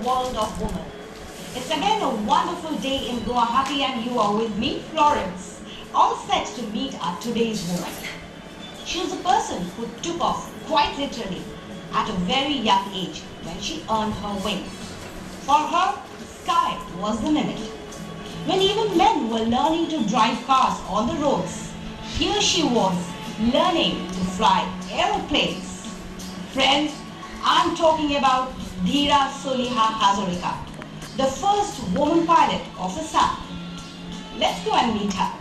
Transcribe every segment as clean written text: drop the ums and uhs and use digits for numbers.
world of women. It's again a wonderful day in Guwahati and you are with me, Florence, all set to meet our today's woman. She was a person who took off quite literally at a very young age when she earned her wings. For her, sky was the limit. When even men were learning to drive cars on the roads, here she was learning to fly aeroplanes. Friends, I'm talking about Dheera Chaliha Hazarika, the first woman pilot of Assam. Let's go and meet her.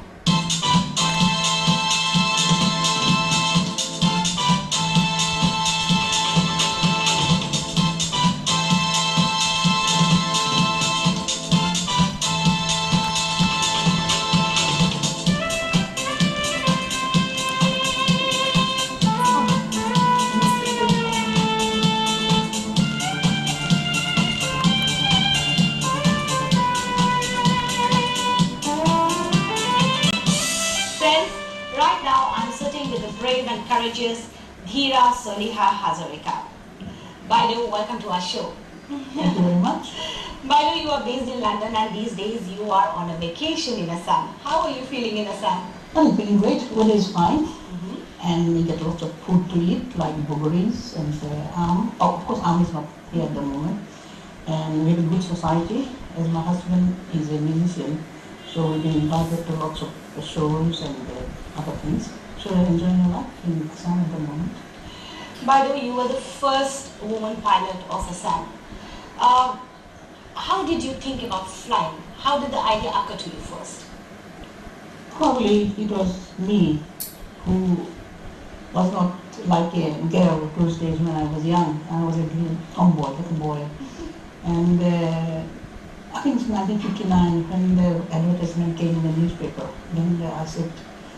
Right now, I'm sitting with the brave and courageous Dheera Chaliha Hazarika. Baidu, welcome to our show. Thank you very much. Baidu, you are based in London and these days you are on a vacation in Assam. How are you feeling in Assam? I'm feeling great. Weather is fine. And we get lots of food to eat, like bogeries and of course, is not here at the moment. And we have a good society, as my husband is a musician. So we've been invited to lots of shows and other things. So we're enjoying a lot in Assam at the moment. By the way, you were the first woman pilot of Assam. How did you think about flying? How did the idea occur to you first? Probably it was me who was not like a girl those days when I was young. I was a tomboy, like a boy. And I think it's 1959 when the advertisement came in the newspaper. Then I said,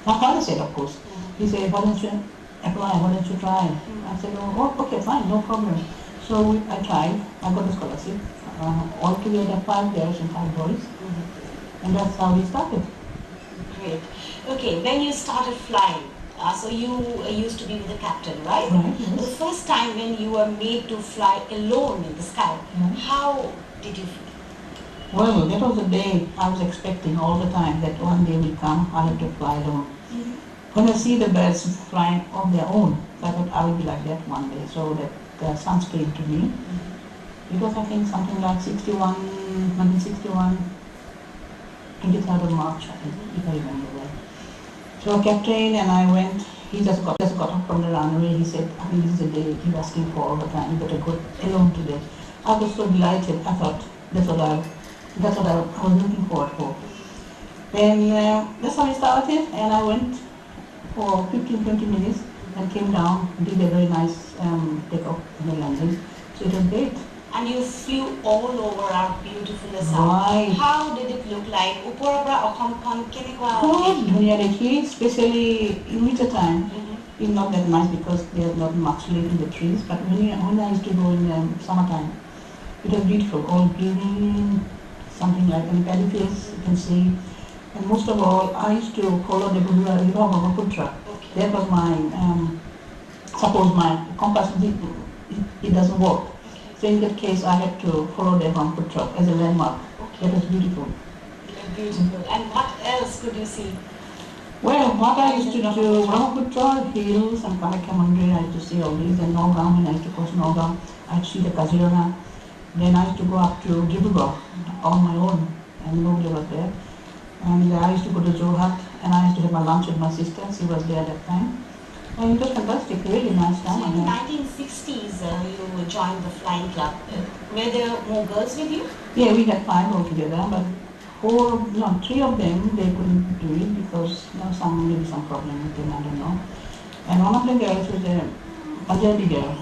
my father said, of course, he said, why don't you apply, why don't you try? I said, oh, okay, fine, no problem. So I tried, I got the scholarship, altogether 5 girls and 5 boys. And that's how we started. Great. Okay, when you started flying, so you used to be with the captain, right? Right, yes. The first time when you were made to fly alone in the sky, how did you feel? Well, that was the day I was expecting all the time that one day will come, I have to fly alone. When I see the birds flying on their own, I thought I will be like that one day. So that the sun came to me. It was, I think, something like 1961, 23rd of March, I think, if I remember well. So captain and I went, he just got up from the runway. He said, I think this is the day you're asking for all the time, you better go alone today. I was so delighted. I thought, that's what I was looking forward for. Then that's how I started, and I went for 15-20 minutes and came down, did a very nice takeoff and landing. So it was great. And you flew all over our beautiful Assam. Right. How did it look like? Especially in winter time. It's not that nice because there's not much light in the trees, but when I used to go in summertime, it was beautiful, all green, something like in paddy fields, you can see. And most of all, I used to follow the river Brahmaputra. That was my, suppose my compass, it doesn't work. So in that case, I had to follow the Brahmaputra as a landmark. That was beautiful. Beautiful. And what else could you see? Well, what I used to do, Brahmaputra, hills and Kamakya Mandir, I used to see all these. And Nagaon, when I used to cross Nagaon, I used to see the Kaziranga. Then I used to go up to Dibrugarh on my own, and nobody was there. And I used to go to Jorhat, and I used to have my lunch with my sister. She was there at that time. And it was fantastic, really nice time. So in the 1960s, you joined the flying club. Were there more girls with you? Yeah, we had 5 altogether, but 3 of them, they couldn't do it because maybe some problem with them, I don't know. And one of the girls was a Punjabi girl,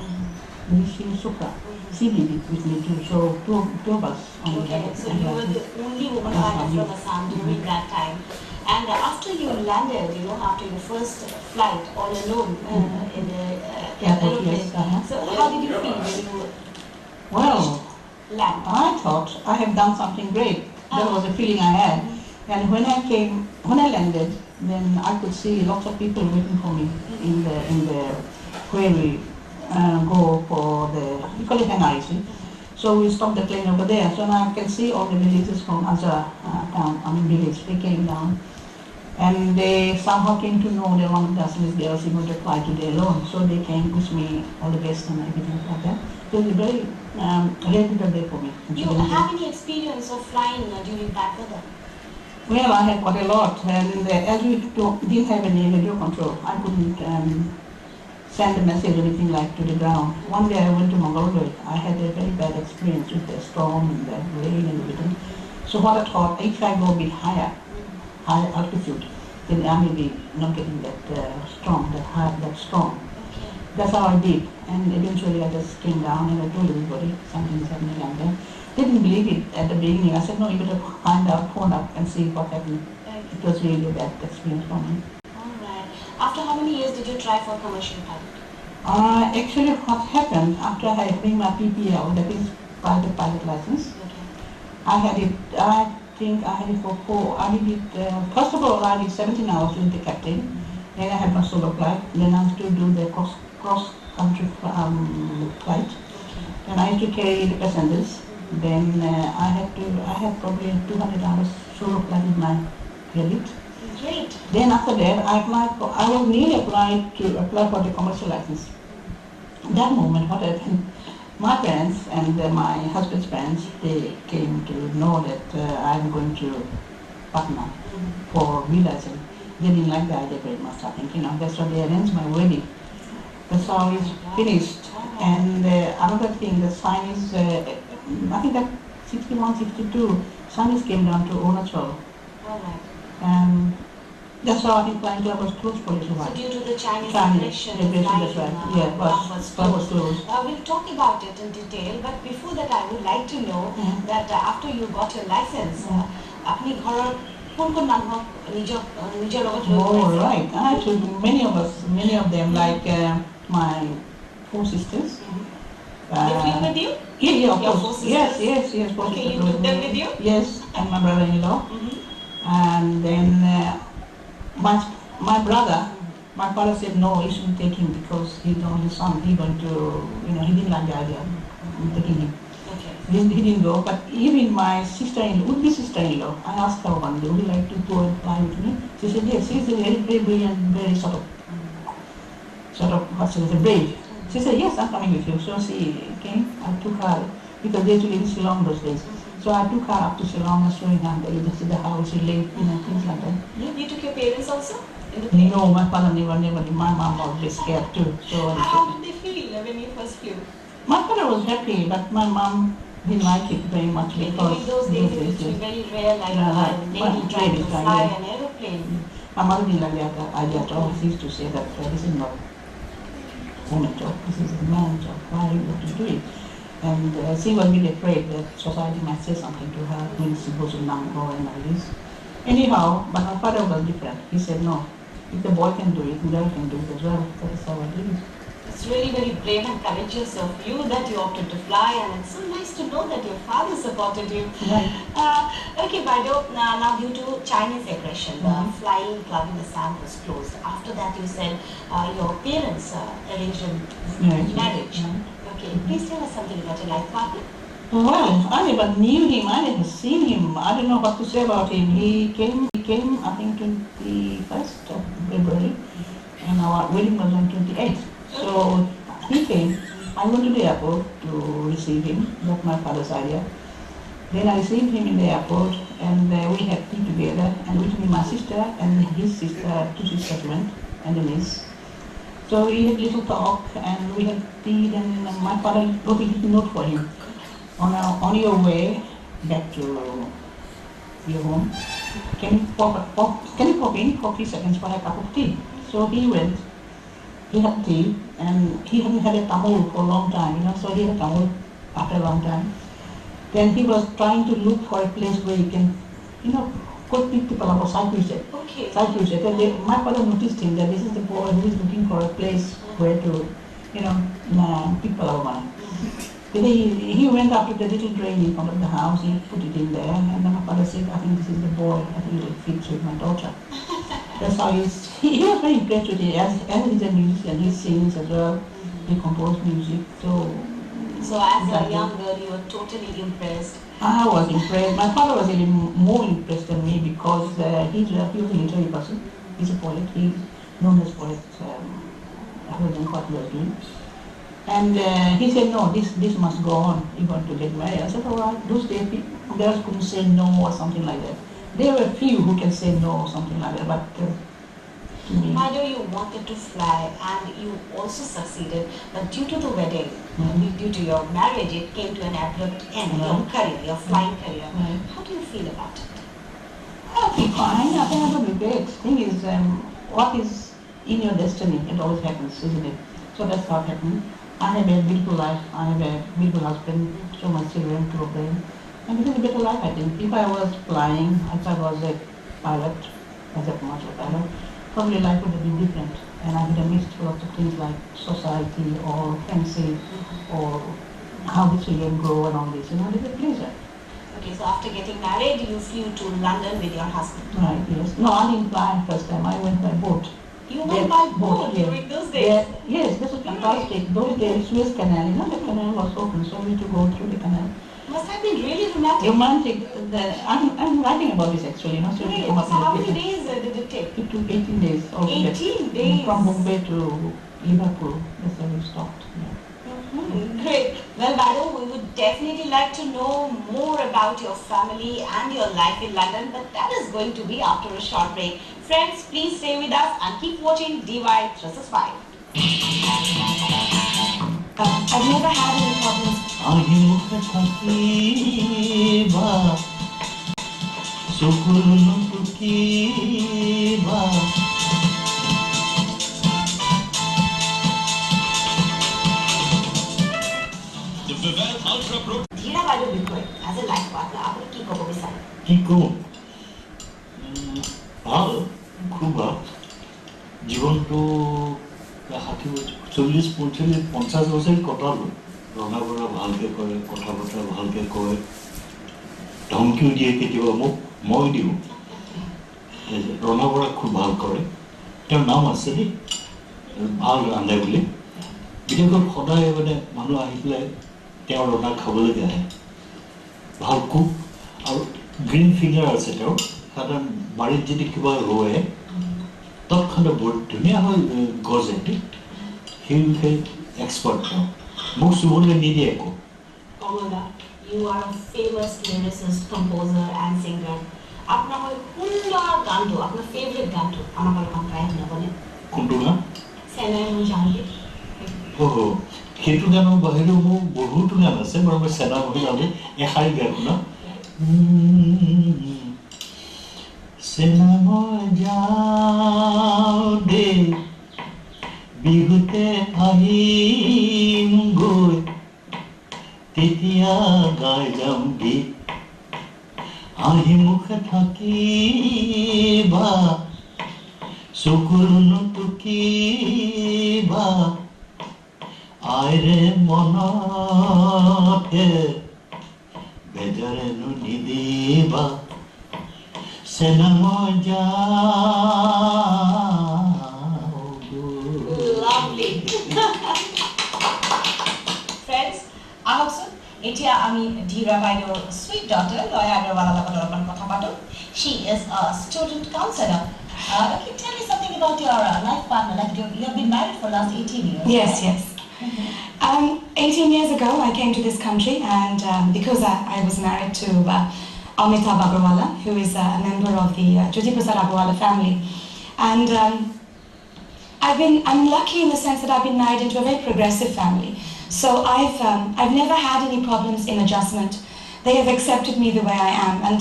she was Sukha. She did it with me too, so two of us only. Okay, so you were the only woman pilot from Assam during that time. And after you landed, after your first flight all alone in the aeroplane, so how did you feel when you land? I thought I have done something great. That was the feeling I had. And when I landed, then I could see lots of people waiting for me in the where we go for the, we call it hangar, you see. So we stopped the plane over there. So now I can see all the villagers from Azra town, village, they came down. And they somehow came to know that one of the Assamese girls is going to fly today alone. So they came, wish me all the best and everything like that. So it was a very reputable day for me. You have any experience of flying during that weather? Well, I had quite a lot, and as we didn't have any radio control, I couldn't send a message or anything like to the ground. One day I went to Mongolian. I had a very bad experience with the storm and the rain and everything. So what I thought, if I go a bit higher altitude, then I may be not getting that storm, that storm. Okay. That's how I did, and eventually I just came down and I told everybody something is happening like that. They didn't believe it at the beginning. I said, no, you better find out, phone up and see what happened. Okay. It was really a bad experience for me. Alright. After how many years did you try for commercial pilot? Actually, what happened after having my PPL, that is private pilot license, Okay. I had it, I think I had it for I did it, first of all, I did 17 hours with the captain. Then I had my solo flight. Then I used to do the cross-country flight. Okay. And I used to carry the passengers. Then I had probably 200 hours solo flight with my credit. Great. Then after that, I was nearly applied to apply for the commercial license. That moment, what happened, my parents and my husband's parents, they came to know that I'm going to Patna for V-license. They didn't like the idea very much, I think, that's why they arranged my wedding. That's how it's finished. And another thing, the Chinese, I think that 61, 62, Chinese came down to Arunachal. Alright. That's how I think Flying Club was closed for a little So while. due to the Chinese Chinese aggression, that's right. Yeah, club was closed. We'll talk about it in detail, but before that I would like to know Mhm. that after you got your license, আপনি ঘৰৰ কোন কোন মানুহক নিজৰ লগত লৈ Oh, গৈছে? right. Actually, many of them, like my 4 sisters. They flew with you? Yeah, of Your course. 4 sisters? Yes, 4 Okay, sisters you took them with you? Yes, and my brother-in-law. And then my brother, my father said, no, you shouldn't take him because he's the only son. He's going to, he didn't like the idea of taking him. Okay. He didn't go, but even my sister-in-law, would-be sister-in-law, I asked her one day, would you like to go and fly with me? She said, yes, she's a very, very brilliant, very sort of, brave. She said, yes, I'm coming with you. So she came, I took her, because they used to live in Shillong those days. So I took her up to Shillong and showing her the house, she lived, things like that. You took your parents also in the plane? No, my father never, my mom was very scared too. So How did they feel when you first flew? my father was happy, but my mom didn't like it very much because In those days it used to be very rare, like Yeah, a lady trying to fly an aeroplane. my mother didn't like the idea at all. She used to say that this is not woman job, this is a man job. Why are you going to do it? And she was really afraid that society might say something to her when she goes to Namgo and all this. Anyhow, but my father was different. He said, no, if the boy can do it, the girl can do it as well. That is how I did it. It's really very brave and courageous of you that you opted to fly, and it's so nice to know that your father supported you. Right. Okay, Baido, now due to Chinese aggression, the flying club in Assam was closed. After that, you said your parents arranged a marriage. Okay, please tell us something about your life partner. Well, I never knew him, I never seen him. I don't know what to say about him. He came I think 21st of February, and our wedding was on 28th. So he came. I went to the airport to receive him. That's my father's idea. Then I received him in the airport, and we had tea together. And with me, my sister and his sister, 2 sisters went, and a niece. So we had little talk, and we had tea. Then my father wrote a little note for him. On your way back to your home, can you pop in for 3 seconds for a cup of tea? So he went. He had tea, and he hadn't had a tamul for a long time, so he had a tamul after a long time. Then he was trying to look for a place where he can, could pick people up or cyclist. Okay. And my father noticed him that this is the boy who is looking for a place where to, pick people up. Then he went up to the little drain in front of the house, he put it in there, and then my father said, I think this is the boy, I think it fits with my daughter. That's how he was very impressed with it, as he's a musician, he sings as well, he composed music, so So as a young girl, you were totally impressed. I was impressed. My father was even more impressed than me because he was a literary person. He's a poet. He's known as poet. Other than what he was doing. And he said, no, this must go on. You want to get married. I said, all right. Those days, girls couldn't say no or something like that. There were few who can say no or something like that, but to me. Although you wanted to fly and you also succeeded, but due to the wedding, due to your marriage, it came to an abrupt end, your career, your flying career. How do you feel about it? I feel fine. I think I have regret. The thing is, what is in your destiny, it always happens, isn't it? So that's what happened. I have a beautiful life. I have a beautiful husband, so much children, 2 of them. And it is a better life, I think. If I was flying, if I was a pilot, as a commercial pilot, probably life would have been different. And I would have missed lots of things like society or friendship or how the children grow and all this. You know, it's a pleasure. Okay, so after getting married, you flew to London with your husband. Right, yes. No, I didn't fly first time. I went by boat. You went by boat during those days? Yes, this was fantastic. Those days, Suez Canal, you know, the canal was open, so we had to go through the canal. Must have been really romantic. Romantic. I'm writing about this actually, you know. So, really? So how many days did it take? It took 18 days. 18 days? From Bombay to Liverpool. That's where we stopped. Yeah. Great. Well, madam, we would definitely like to know more about your family and your life in London, but that is going to be after a short break. Friends, please stay with us and keep watching DY 365. I've never had any problems. Dheera Baidu Bikoy, as a life partner, আপনি কি করব বিচার? কি করব? ভাল, খুব ভাল। জীৱনটো 40-50 বছৰ কটালো। ৰন্ধা বঢ়া ভালকে কৰে, কথা বতৰা ভালকে কয়, ধমকিও দিয়ে কেতিয়াবা মোক, মই দিওঁ। ৰন্ধা বঢ়া খুব ভাল কৰে। তেওঁৰ নাম আছে দেই, ভাল ৰান্ধে বুলি। বিশেষকৈ সদায় মানে মানুহ আহি পেলাই তেওঁৰ ৰন্ধা খাবলৈকে আহে। ভাল কুক আৰু গ্ৰীণ ফিংগাৰ আছে তেওঁৰ। সাধাৰণ বাৰীত যদি কিবা ৰোৱে তৎক্ষণাত বৰ ধুনীয়া হৈ গজে সেই বিষয়ে এক্সপাৰ্ট তেওঁ মোক চুবলৈ নিদিয়ে একো Omala, you are a famous lyricist, composer and singer. আপোনাৰ হয় সুন্দৰ গানটো, আপোনাৰ ফেভাৰিট গানটো আমাক অলপমান গাই শুনাবনে? কোনটো গান? চেনাই মোৰ জানবি। সেইটো গানৰ বাহিৰেও মোৰ বহুতো গান আছে বাৰু মই চেনা বুলি ভাবি এষাৰি গান শুনা চেনা মই যাওঁ দে বিহুতে আহিম গৈ তেতিয়া গাই যাম গীত আহি মুখে থাকিবা চকুৰ নুটুকিবা আইৰে মনতে বেজাৰে নিদিবা চেনা মই যাওঁ Lovely. Friends, আহকচোন এতিয়া আমি Dheera Baiduৰ sweet daughter Loya Agrawala লগত অলপমান কথা পাতো. She is a student counselor. Can you tell me something about your life partner? Like you have been married for the last 18 years. Yes, yes. 18 years ago, I came to this country, and because I was married to Amitabh Agrawala, who is a member of the Jyoti Prasad Agrawala family, and I'm lucky in the sense that I've been married into a very progressive family. So I've never had any problems in adjustment. They have accepted me the way I am, and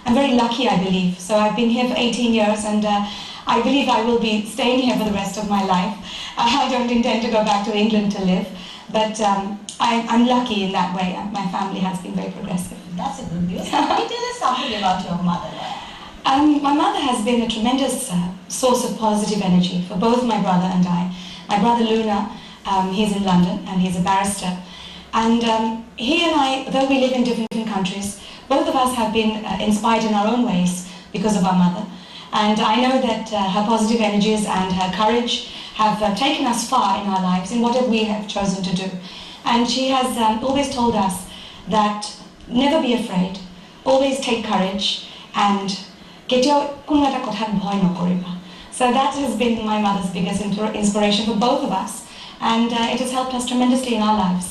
I'm very lucky, I believe. So I've been here for 18 years, and I believe I will be staying here for the rest of my life. I don't intend to go back to England to live, but I'm lucky in that way. My family has been very progressive. That's a good news. Can you tell us something about your mother? My mother has been a tremendous source of positive energy for both my brother and I. My brother Luna, he's in London and he's a barrister. And he and I, though we live in different countries, both of us have been inspired in our own ways because of our mother. And I know that her positive energies and her courage have taken us far in our lives in whatever we have chosen to do. and she has always told us that never be afraid, always take courage, and কেতিয়াও কোনো এটা কথাত ভয় নকৰিবা. So that has been my mother's biggest inspiration for both of us, and it has helped us tremendously in our lives.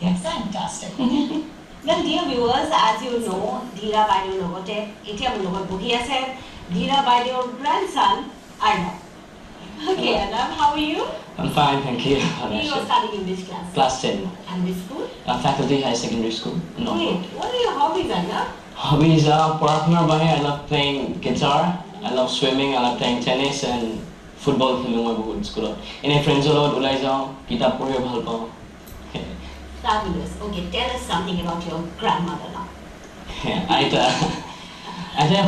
Yes. Fantastic. Well, dear viewers, as you know, Dheera Baideoৰ লগতে এতিয়া মোৰ লগত বহি আছে Dheera Baideoৰ grandson, Arnab. Okay, Arnab, how are you? I'm fine, thank you. You are studying in which class? Class 10. And which school? Faculty High Secondary School. No. Great. What are your hobbies, Arnab? Hobbies are partner by I love playing guitar, I love swimming, I love playing tennis and football খেলো মই বহুত স্কুলত. এনে ফ্ৰেণ্ডছৰ লগত ওলাই যাওঁ, কিতাপ পঢ়িও ভাল পাওঁ. Fabulous. Okay, tell us something about your grandmother now. আইতা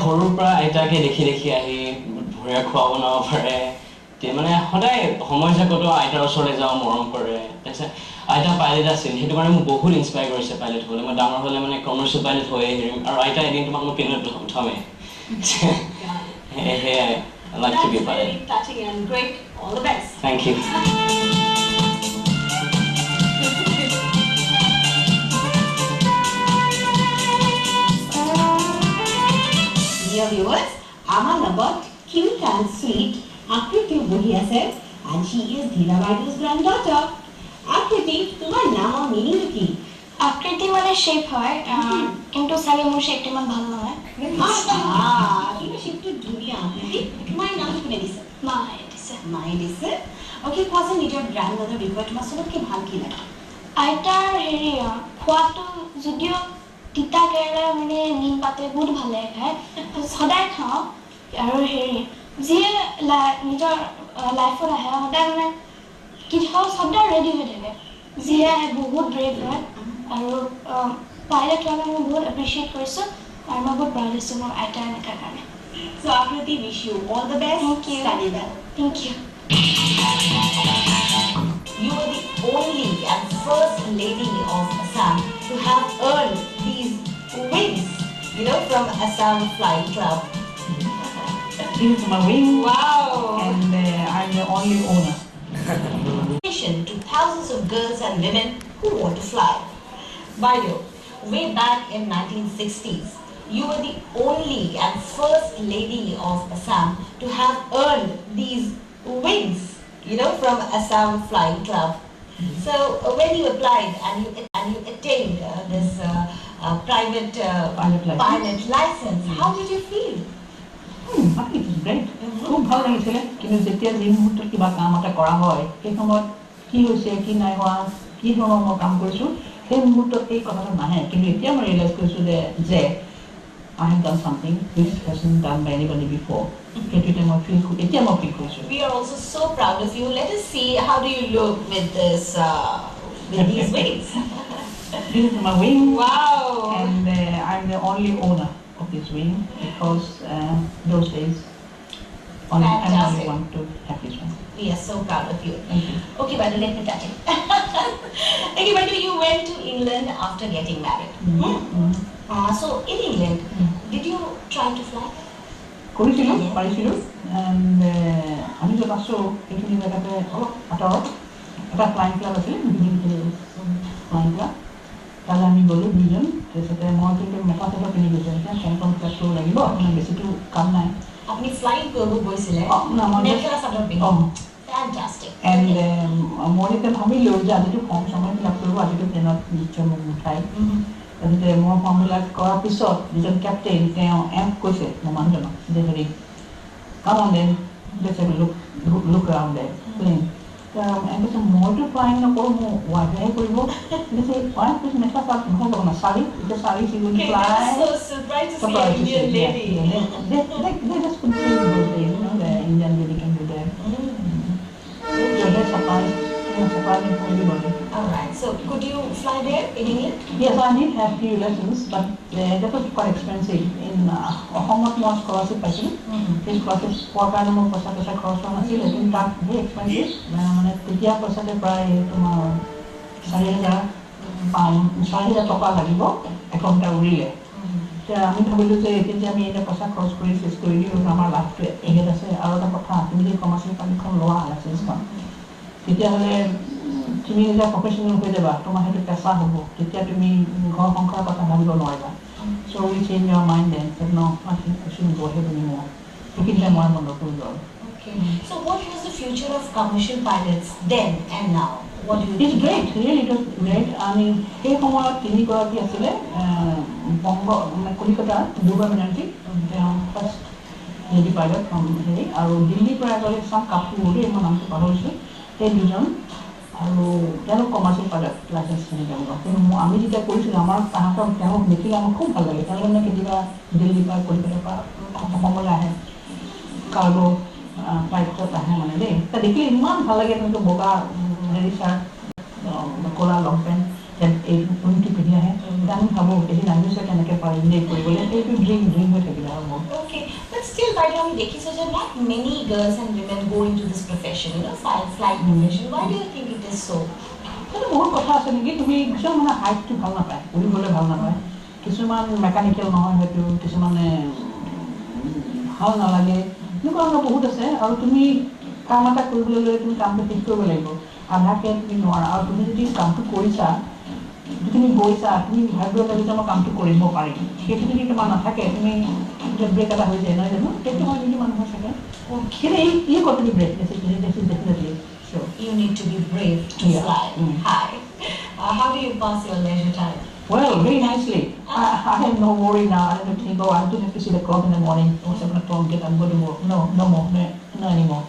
সৰুৰ পৰা আইতাকে দেখি দেখি আহি ভৰিয়া খোৱা বনাব পাৰে. মানে সদায় সময় থাকোঁতে আইতাৰ ওচৰলৈ যাওঁ, মৰম কৰে. তাৰপিছত আইতা পাইলট আছিল, সেইটো কাৰণে মোক বহুত ইনস্পায়াৰ কৰিছে পাইলট হ'বলৈ. মই ডাঙৰ হ'লে মানে কমাৰ্চিয়েল পাইলট হৈ আহিম, আৰু আইতা এদিন তোমাক মই প্লেনত উঠামেই. সেয়াই, I like to be a pilot. That's very touching and great. All the best. Thank you. Dear viewers, our লগত cute and sweet Akriti বহি আছে, and she is Dheera Baideo's granddaughter. Akriti, তোমার নাম আর meaning কি? আকৃতি মানে shape হয়, কিন্তু চাগে মোৰ shape ইমান ভাল নহয়. কিন্তু shape টো ধুনীয়া Akriti. তোমাৰ নাম কোনে দিছে? মায়ে দিছে. মায়ে দিছে. Okay, কোৱাচোন নিজৰ grandmother বিষয়ে তোমাৰ চবতকে ভাল কি লাগে? আইতাৰ খোৱাটো যদিও তিতা কেৰেলা মানে নিম পাতে বহুত ভাল লাগে খাই, সদায় খাওঁ. আৰু যিয়ে নিজৰ লাইফত আহে সদায় মানে কিবা সদায় ৰেডি হৈ থাকে. যিয়ে আহে বহুত ব্ৰেভ হয়, আৰু পাইলট হোৱাৰ কাৰণে মই বহুত এপ্ৰিচিয়েট কৰিছোঁ, আৰু মই বহুত প্ৰাউড হৈছোঁ মোৰ আইতাৰ এনেকাৰ কাৰণে. So Akriti, wish you all the best. Thank you. Study well. Thank you. You were the only and first lady of Assam to have earned these wings, from Assam Flying Club. This is my wing. Wow! And I'm the only owner. To thousands of girls and women who want to fly. Baideo, way back in 1960s, you were the only and first lady of Assam to have earned these wings, from Assam Flying Club. So when you applied and you attained this private pilot license, how did you feel? It is great. খুব ভাল লাগিছিলে, কিন্তু যেতিয়া যি মুহূৰ্তত কিবা কাম এটা কৰা হয়, সেই সময়ত কি হৈছে কি নাই হোৱা, কি ধৰণৰ মই কাম কৰিছোঁ, সেই মুহূৰ্তত এই কথাটো নাহে. কিন্তু এতিয়া মই ৰিয়েলাইজ কৰিছোঁ যে I have done something which hasn't done by anybody before. এতিয়া মই ফিল কৰিছোঁ. We are also so proud of you. Let us see, how do you look with this, with these wings? This is my wing. Wow! And I'm the only owner of this wing, because those days I'm the only one to have this one. We are so proud of you. Thank you. Okay, Badu, let me touch it. Okay, Badu, you went to England after getting married. So in England, did you try to fly? কৰিছিলোঁ, পাৰিছিলোঁ. And আমি য'ত আছোঁ সেইখিনি জেগাতে অলপ আঁতৰত এটা ফ্লাইং ক্লাব আছিলে, ফ্লাইং ক্লাব. তালৈ আমি গ'লোঁ দুইজন. তাৰপিছতে মই কিন্তু মেখেলা চাদৰ পিন্ধি গৈছোঁ, এতিয়া কমফৰ্ম ক্লাছটো লাগিব, আপোনাৰ বেছিটো কাম নাই. আপুনি ফ্লাইং কৰিব গৈছিলে? মেখেলা চাদৰ পিন্ধি? Fantastic. And মই এতিয়া ভাবিলোঁ যে আজিতো কম সময় ফিল আপ কৰিব, আজিতো ট্ৰেইনত নিশ্চয় মোক উঠাই. তাৰপিছতে মই ফৰ্মবিলাক কৰাৰ পিছত যিজন কেপ্টেইন তেওঁ কৈছে মোৰ মানুহজনক যে come on then, let's have a look around there, plane. কৈছে মইতো ফ্লাইং নকৰোঁ, মোৰ ৱাইফেহে কৰিব. কৈছে ৱাইফ কৈছে মেখেলা চাদৰ নহ'ব না, চাৰি, এতিয়া চাৰি চিগুণ fly. So surprised to see an Indian lady. They just couldn't do those days, the Indian lady can do that. So that's surprising for everybody. Alright, so could you fly there in England? Yes, I did have few lessons, but that was quite expensive. In Hongkong was scholarship পাইছিলোঁ. সেই scholarship পোৱাৰ কাৰণে মোৰ পইচা খৰচ হোৱা নাছিল, কিন্তু তাত very expensive. মানে তেতিয়া পইচাতে প্ৰায় তোমাৰ 4,000 টকা লাগিব এঘণ্টা উৰিলে. এতিয়া আমি ভাবিলোঁ যে এতিয়া আমি এতিয়া পইচা খৰচ কৰি চেষ্টা কৰি দিওঁ, আমাৰ লাভটো এহেত আছে. আৰু এটা কথা, তুমি যদি কমাৰ্চিয়েল পাৰ্মিটখন লোৱা লাইচেঞ্চখন, তেতিয়াহ'লে তুমি নিজে প্ৰফেশ্যনেল হৈ যাবা তোমাৰ সেইটো পেচা হ'ব তেতিয়া তুমি ঘৰ সংসাৰৰ কথা ভাবিব নোৱাৰিবা so we change your mind then said no I think I shouldn't go ahead anymore সেইখিনিতে মই মন কৰিলোঁ আৰু Okay. So what was the future of commercial pilots then and now? What do you It's think? great, really it was great. আমি সেই সময়ত তিনিগৰাকী আছিলে বংগ মানে কলিকতাৰ দুৰ্গামিনান্তি তেওঁ ফাৰ্ষ্ট লেডি পাইলট হেৰি আৰু দিল্লীৰ পৰা এগৰাকী চাম কাপুৰ দেই মই নামটো পাহৰিছোঁ সেই দুজন আৰু তেওঁলোক কমাৰ্চিয়েল পাইলট লাইচেঞ্চ কিনি তেওঁলোকক কিন্তু আমি যেতিয়া কৰিছিলোঁ আমাৰ তাহাঁতক তেওঁক দেখিলে আমাৰ খুব ভাল লাগে তেওঁলোকে মানে কেতিয়াবা দিল্লীৰ পৰা কলিকতাৰ পৰা অসমলৈ আহে কাৰ্গো ফ্লাইটত আহে মানে দেই তাত দেখিলে ইমান ভাল লাগে তেওঁলোকে বগা হেৰি চাৰ্ট ক'লা লং পেণ্ট এই উইংটো পিন্ধি আহে আমি ভাবোঁ এদিন আহিছে কেনেকৈ পাৰিম দেই কৰিবলৈ এইটো ড্ৰিম হৈ থাকিলে আৰু মোৰ Okay, but still, by the way, dekhi so not many girls and women go into this profession, you know, flight profession. Why do you think it is so? সেইটো বহুত কথা আছে নেকি তুমি কিছুমান মানে হাইটটো ভাল নাপায় উৰিবলৈ ভাল নাপায় কিছুমান মেকানিকেল নহয় হয়তো কিছুমানে ভাল নালাগে এনেকুৱা ধৰণৰ বহুত আছে আৰু তুমি কাম এটা কৰিবলৈ লৈ তুমি কামটো ঠিক কৰিব লাগিব আধাকে তুমি নোৱাৰা আৰু তুমি যদি কামটো কৰিছা তুমি গৈছা তুমি ভাবিব লাগিছে মই কামটো কৰিব পাৰিম সেইটো যদি তোমাৰ নাথাকে তুমি ব্ৰেক এটা হৈ যায় নহয় জানো সেইটো হয় যদি মানুহৰ থাকে কিন্তু এই ক'ত তুমি break definitely sure You need to be brave to fly high. How do you pass your leisure time? Well, very nicely. I have no worry now. I don't think, oh, I don't have to see the clock in the morning. Oh, 7 o'clock, get up, go to work. No more, no anymore.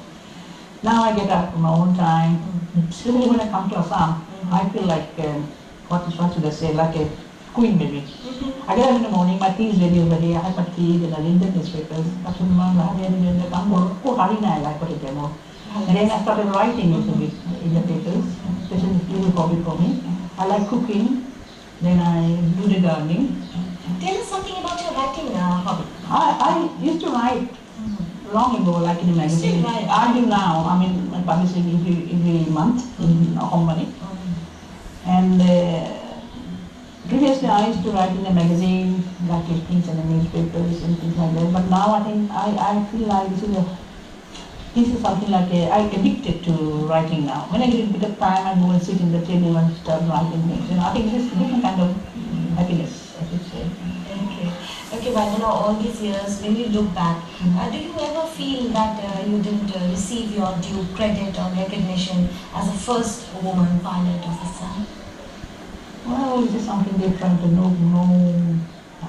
Now I get up on my own time. Especially when I come to Assam, I feel like, what should I say, like a queen maybe. I get up in the morning, my tea is ready over here. I have my tea, then I read the newspapers. That's when I like what it is. And then I started writing in the papers, especially it's a little hobby for me. I like cooking. Then I do the gardening. Tell us something about your writing hobby. I used to write long ago, like in a magazine. Still write? I do now. I mean, I'm publishing every month in a company. And previously, I used to write in a magazine, like things in the newspapers and things like that. But now I think I feel like this is something like I'm addicted to writing now. When I get a bit of time, I go and sit in the table and start writing things. You know, I think this is a different kind of happiness, I should say. Okay, but you know, all these years, when you look back, do you ever feel that you didn't receive your due credit or recognition as a first woman pilot of Assam? Well, this is something they're trying to know.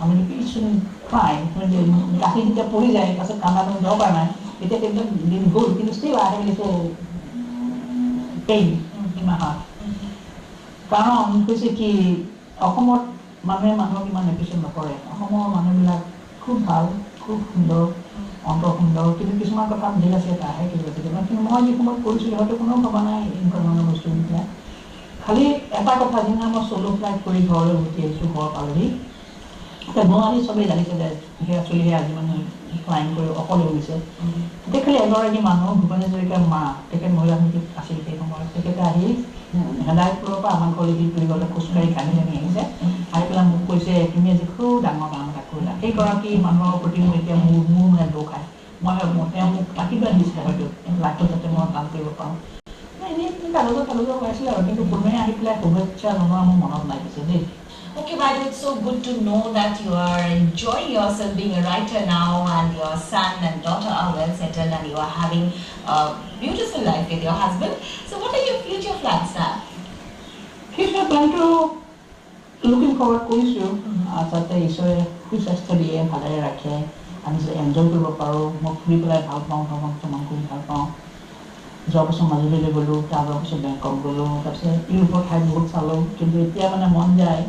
I mean, you shouldn't cry. When they it didn't go, still I have a little pain in my heart. কাৰণ হৈছে কি অসমত মানুহে মানুহক ইমান appreciate নকৰে অসমৰ মানুহবিলাক খুব ভাল খুব সুন্দৰ অন্ত সুন্দৰ কিন্তু কিছুমান কথা মিল আছে এটা আহে কেতিয়াবা কিন্তু মই যি সময়ত কৰিছিলোঁ হয়তো কোনো ভবা নাই এনেকুৱা ধৰণৰ বস্তুবিলাক খালি এটা কথা যিদিনা মই চ'ল' ফ্লাইট কৰি ঘৰলৈ উঠি আহিছোঁ ঘৰ পালোহি এতিয়া গুৱাহাটী চবেই জানিছে যে সেয়া চলি আজি মানে ফ্লাইং কৰি অকলে উৰিছে তেতিয়া খালি এগৰাকী মানুহ ভূপেন হাজৰিকাৰ মা তেখেত মহিলা সমিতিত আছিল সেই সময়ত তেখেতে আহি হেদায়তপুৰৰ পৰা আমাৰ ঘৰলৈ ঘূৰি গ'লে খোজকাঢ়ি কান্দি কান্দি আহিছে আহি পেলাই মোক কৈছে তুমি আজি খুব ডাঙৰ কাম এটা কৰিলা সেইগৰাকী মানুহৰ প্ৰতি মোৰ এতিয়া মোৰ মানে দুখ খায় মই তেওঁ মোক আশীৰ্বাদ দিছিলে হয়তো লাইফত যাতে মই কাম কৰিব পাৰোঁ এনেই কাগজৰ হৈ আছিলে আৰু কিন্তু কোনোৱে আহি পেলাই শুভেচ্ছা জনোৱা মোৰ মনত নাই পিছে দেই Okay, but it's so good to know that you are enjoying yourself being a writer now and your son and daughter are well settled and you are having a beautiful life with your husband. So what are your future plans now? Future plan to looking forward কৰিছোঁ যাতে ঈশ্বৰে সুস্বাস্থ্য দিয়ে ভালদৰে ৰাখে আমি যে enjoy কৰিব পাৰোঁ মই ফুৰি পেলাই ভাল পাওঁ ভ্ৰমণ কৰি ভাল পাওঁ যোৱা বছৰ মাজুলীলৈ গ'লোঁ তাৰ বছৰ বেংকক গ'লোঁ তাৰপিছত ইউৰোপৰ ঠাই বহুত চালোঁ কিন্তু এতিয়া মানে মন যায়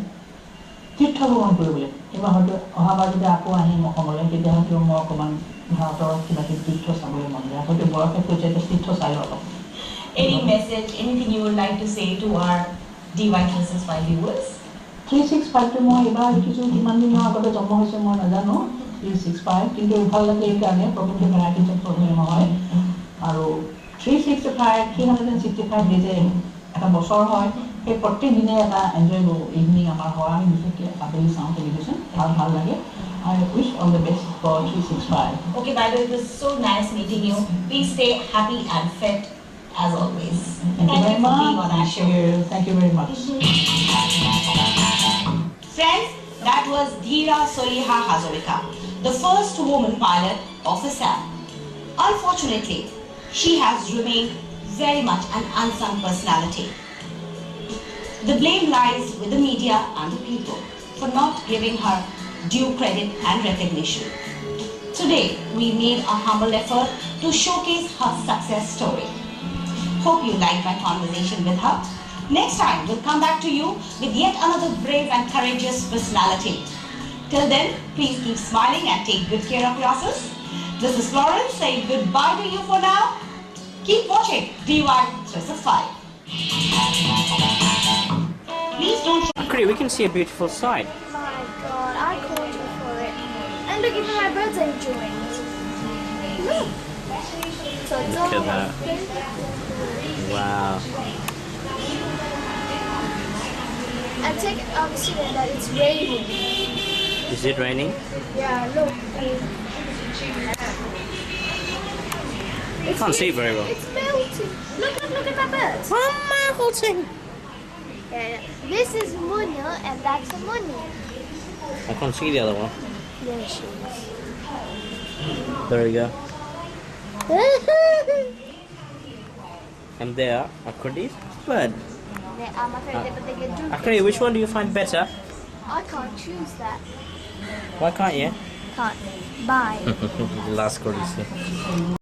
তীৰ্থ ভ্ৰমণ কৰিবলৈ এইবাৰ হয়তো অহাবাৰ যদি আকৌ আহিম অসমলৈ তেতিয়া হয়তো মই অকণমান ভাৰতৰ কিবা কিবি তীৰ্থ চাবলৈ মন যায় হয়তো বয়সে কৈছে এতিয়া তীৰ্থ চাই অলপ Any message, anything you would like to say to our DY365 viewers? 365টো মই এইবাৰ দেখিছোঁ কিমান দিনৰ আগতে জন্ম হৈছে মই নাজানো 365 কিন্তু ভাল লাগে এইকাৰণে প্ৰথমতে ভেৰাইটিজত প্ৰগ্ৰেম হয় আৰু 365 ডেজে এটা বছৰ হয় সেই প্ৰত্যেক দিনে এটা এনজয় ইভিনিং আমাৰ হয় আমি বিশেষকৈ আবেলি চাওঁ টেলিভিশ্যন ভাল লাগে I wish all the best for 365. Okay, by the way, it was so nice meeting you. Please stay happy and fit. as always. Thank you very for being on our much. show. Thank you very much. Friends, that was Dheera Chaliha Hazarika, the first woman pilot of Assam. Unfortunately, she has remained very much an unsung personality. The blame lies with the media and the people for not giving her due credit and recognition. Today, we made a humble effort to showcase her success story. Hope you liked my conversation with her. Next time, we'll come back to you with yet another brave and courageous personality. Till then, please keep smiling and take good care of yourselves. This is Florence saying goodbye to you for now. Keep watching DY 365. Please don't Actually, we can see a beautiful sight. My God, I called you for it. And look, even my birds are enjoying it. Look. So it's all Look at that. Wow. And take consider that it's raining. Is it raining? Yeah, look. I can't see very well. It's melting. Look at my birds. Melting. Yeah. This is Munu and that's a Munu. I can't see the other one. There she There we go. is. And there are Kurdi's bird. I'm afraid that they get drunk. Actually, which one do you find better? I can't choose that. Why can't you? Can't. Bye. Last Kurdi's.